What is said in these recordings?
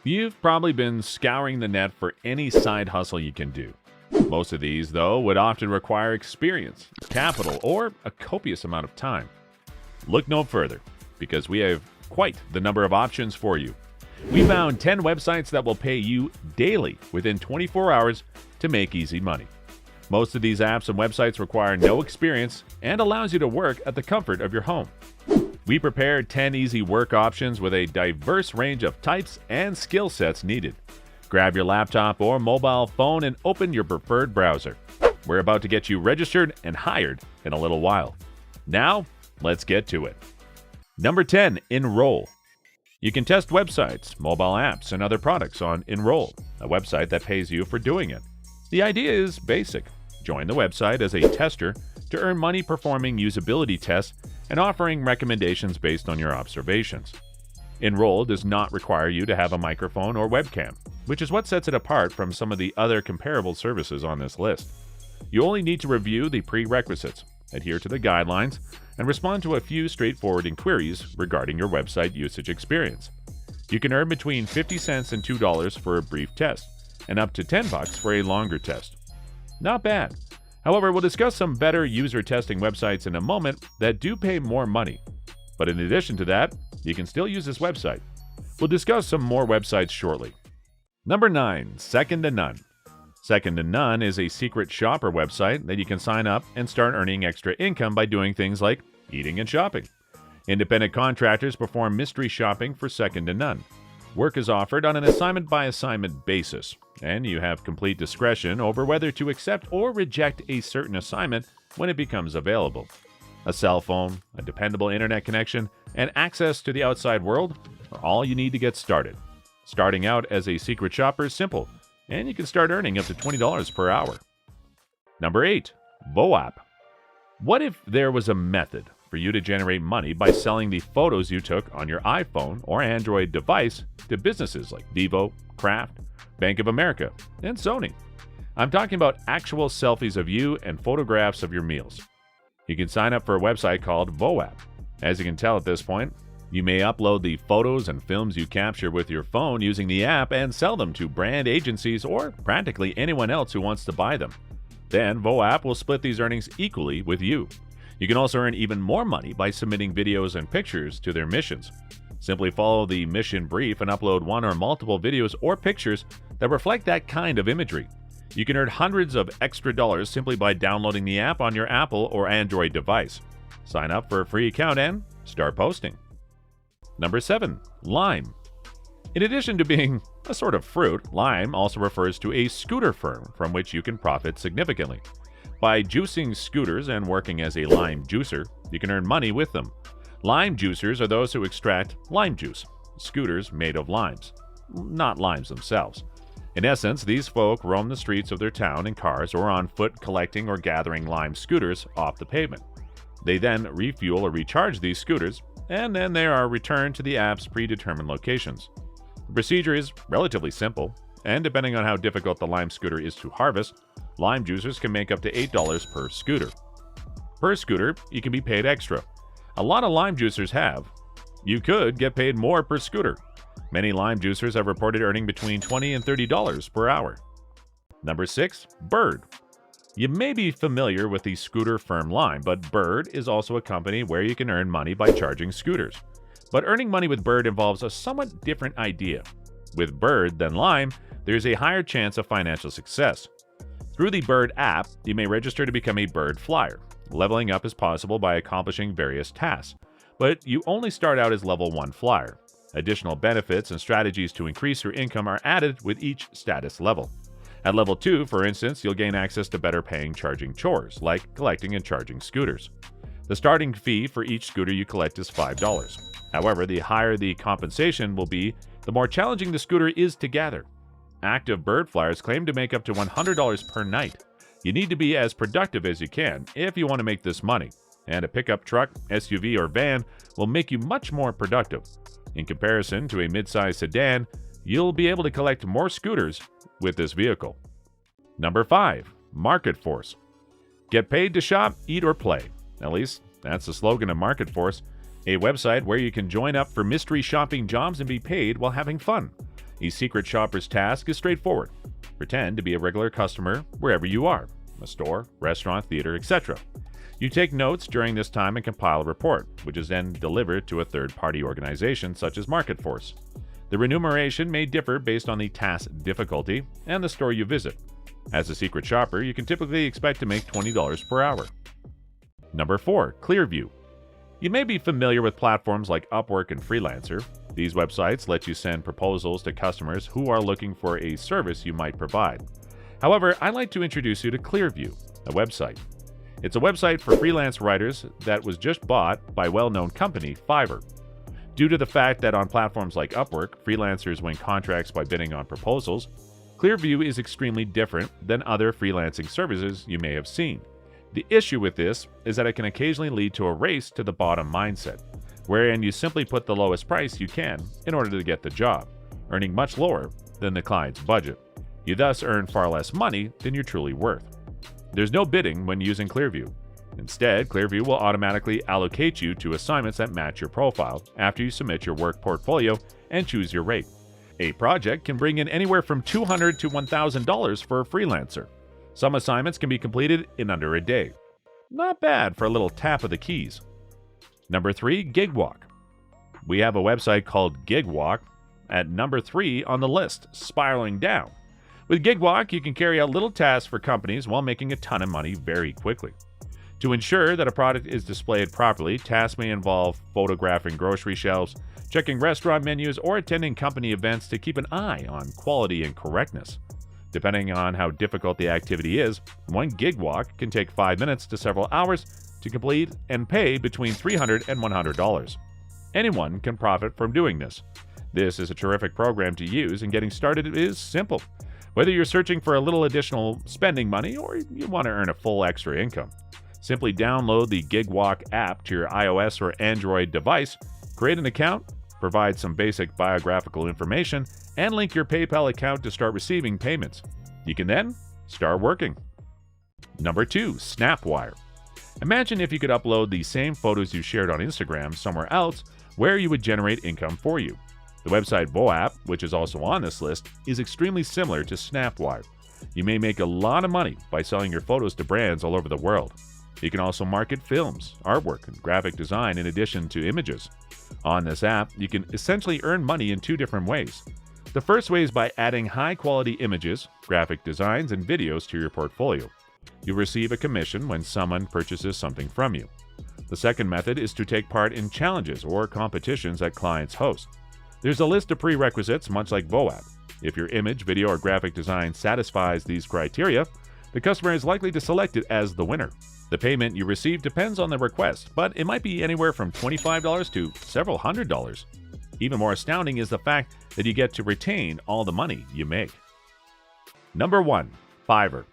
You've probably been scouring the net for any side hustle you can do. Most of these, though, would often require experience, capital, or a copious amount of time. Look no further, because we have quite the number of options for you. We found 10 websites that will pay you daily within 24 hours to make easy money. Most of these apps and websites require no experience and allows you to work at the comfort of your home. We prepared 10 easy work options with a diverse range of types and skill sets needed. Grab your laptop or mobile phone and open your preferred browser. We're about to get you registered and hired in a little while. Now, let's get to it. Number 10, Enroll. You can test websites, mobile apps, and other products on Enroll, a website that pays you for doing it. The idea is basic. Join the website as a tester to earn money performing usability tests and offering recommendations based on your observations. Enroll does not require you to have a microphone or webcam, which is what sets it apart from some of the other comparable services on this list. You only need to review the prerequisites, adhere to the guidelines, and respond to a few straightforward inquiries regarding your website usage experience. You can earn between 50 cents and $2 for a brief test, and up to $10 for a longer test. Not bad. However, we'll discuss some better user testing websites in a moment that do pay more money. But in addition to that, you can still use this website. We'll discuss some more websites shortly. Number 9, Second to None. Second to None is a secret shopper website that you can sign up and start earning extra income by doing things like eating and shopping. Independent contractors perform mystery shopping for Second to None. Work is offered on an assignment-by-assignment basis, and you have complete discretion over whether to accept or reject a certain assignment when it becomes available. A cell phone, a dependable internet connection, and access to the outside world are all you need to get started. Starting out as a secret shopper is simple, and you can start earning up to $20 per hour. Number 8, VoApp. What if there was a method for you to generate money by selling the photos you took on your iPhone or Android device to businesses like Vivo, Kraft, Bank of America, and Sony? I'm talking about actual selfies of you and photographs of your meals. You can sign up for a website called VoApp. As you can tell at this point, you may upload the photos and films you capture with your phone using the app and sell them to brand agencies or practically anyone else who wants to buy them. Then VoApp will split these earnings equally with you. You can also earn even more money by submitting videos and pictures to their missions. Simply follow the mission brief and upload one or multiple videos or pictures that reflect that kind of imagery. You can earn hundreds of extra dollars simply by downloading the app on your Apple or Android device. Sign up for a free account and start posting. Number 7, Lime. In addition to being a sort of fruit, Lime also refers to a scooter firm from which you can profit significantly. By juicing scooters and working as a lime juicer, you can earn money with them. Lime juicers are those who extract lime juice, scooters made of limes, not limes themselves. In essence, these folk roam the streets of their town in cars or on foot collecting or gathering lime scooters off the pavement. They then refuel or recharge these scooters, and then they are returned to the app's predetermined locations. The procedure is relatively simple, and depending on how difficult the lime scooter is to harvest, lime juicers can make up to $8 per scooter. Per scooter, you can be paid extra. A lot of lime juicers have. You could get paid more per scooter. Many lime juicers have reported earning between $20 and $30 per hour. Number 6, Bird. You may be familiar with the scooter firm Lime, but Bird is also a company where you can earn money by charging scooters. But earning money with Bird involves a somewhat different idea. With Bird than Lime, there's a higher chance of financial success. Through the Bird app, you may register to become a Bird Flyer. Leveling up is possible by accomplishing various tasks, but you only start out as level 1 Flyer. Additional benefits and strategies to increase your income are added with each status level. At level 2, for instance, you'll gain access to better paying charging chores, like collecting and charging scooters. The starting fee for each scooter you collect is $5. However, the higher the compensation will be, the more challenging the scooter is to gather. Active Bird Flyers claim to make up to $100 per night. You need to be as productive as you can if you want to make this money, and a pickup truck, SUV, or van will make you much more productive. In comparison to a mid-size sedan, you'll be able to collect more scooters with this vehicle. Number 5, Market Force. Get paid to shop, eat, or play. At least, that's the slogan of Market Force, a website where you can join up for mystery shopping jobs and be paid while having fun. A secret shopper's task is straightforward. Pretend to be a regular customer wherever you are, a store, restaurant, theater, etc. You take notes during this time and compile a report, which is then delivered to a third-party organization such as MarketForce. The remuneration may differ based on the task difficulty and the store you visit. As a secret shopper, you can typically expect to make $20 per hour. Number 4. Clearview. You may be familiar with platforms like Upwork and Freelancer. These websites let you send proposals to customers who are looking for a service you might provide. However, I'd like to introduce you to Clearview, a website. It's a website for freelance writers that was just bought by well-known company Fiverr. Due to the fact that on platforms like Upwork, freelancers win contracts by bidding on proposals, Clearview is extremely different than other freelancing services you may have seen. The issue with this is that it can occasionally lead to a race to the bottom mindset, wherein you simply put the lowest price you can in order to get the job, earning much lower than the client's budget. You thus earn far less money than you're truly worth. There's no bidding when using Clearview. Instead, Clearview will automatically allocate you to assignments that match your profile after you submit your work portfolio and choose your rate. A project can bring in anywhere from $200 to $1,000 for a freelancer. Some assignments can be completed in under a day. Not bad for a little tap of the keys. Number 3. Gigwalk. We have a website called Gigwalk at number 3 on the list, spiraling down. With Gigwalk, you can carry out little tasks for companies while making a ton of money very quickly. To ensure that a product is displayed properly, tasks may involve photographing grocery shelves, checking restaurant menus, or attending company events to keep an eye on quality and correctness. Depending on how difficult the activity is, one Gigwalk can take 5 minutes to several hours to complete and pay between $300 and $100. Anyone can profit from doing this. This is a terrific program to use, and getting started is simple. Whether you're searching for a little additional spending money or you want to earn a full extra income, simply download the Gigwalk app to your iOS or Android device, create an account, provide some basic biographical information, and link your PayPal account to start receiving payments. You can then start working. Number 2. Snapwire. Imagine if you could upload the same photos you shared on Instagram somewhere else where you would generate income for you. The website VoApp, which is also on this list, is extremely similar to Snapwire. You may make a lot of money by selling your photos to brands all over the world. You can also market films, artwork, and graphic design in addition to images. On this app, you can essentially earn money in 2 different ways. The first way is by adding high-quality images, graphic designs, and videos to your portfolio. You'll receive a commission when someone purchases something from you. The second method is to take part in challenges or competitions that clients host. There's a list of prerequisites much like VoApp. If your image, video, or graphic design satisfies these criteria, the customer is likely to select it as the winner. The payment you receive depends on the request, but it might be anywhere from $25 to several $100s. Even more astounding is the fact that you get to retain all the money you make. Number 1. Fiverr.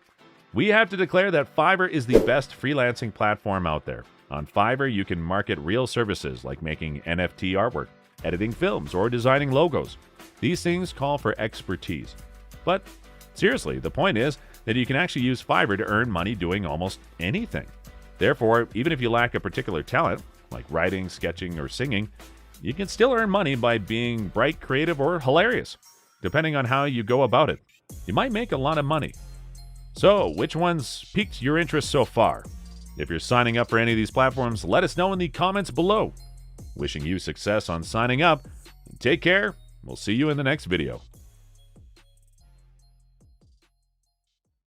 We have to declare that Fiverr is the best freelancing platform out there. On Fiverr, you can market real services like making NFT artwork, editing films, or designing logos. These things call for expertise. But seriously, the point is that you can actually use Fiverr to earn money doing almost anything. Therefore, even if you lack a particular talent, like writing, sketching, or singing, you can still earn money by being bright, creative, or hilarious. Depending on how you go about it, you might make a lot of money. So, which ones piqued your interest so far? If you're signing up for any of these platforms, let us know in the comments below. Wishing you success on signing up. Take care. We'll see you in the next video.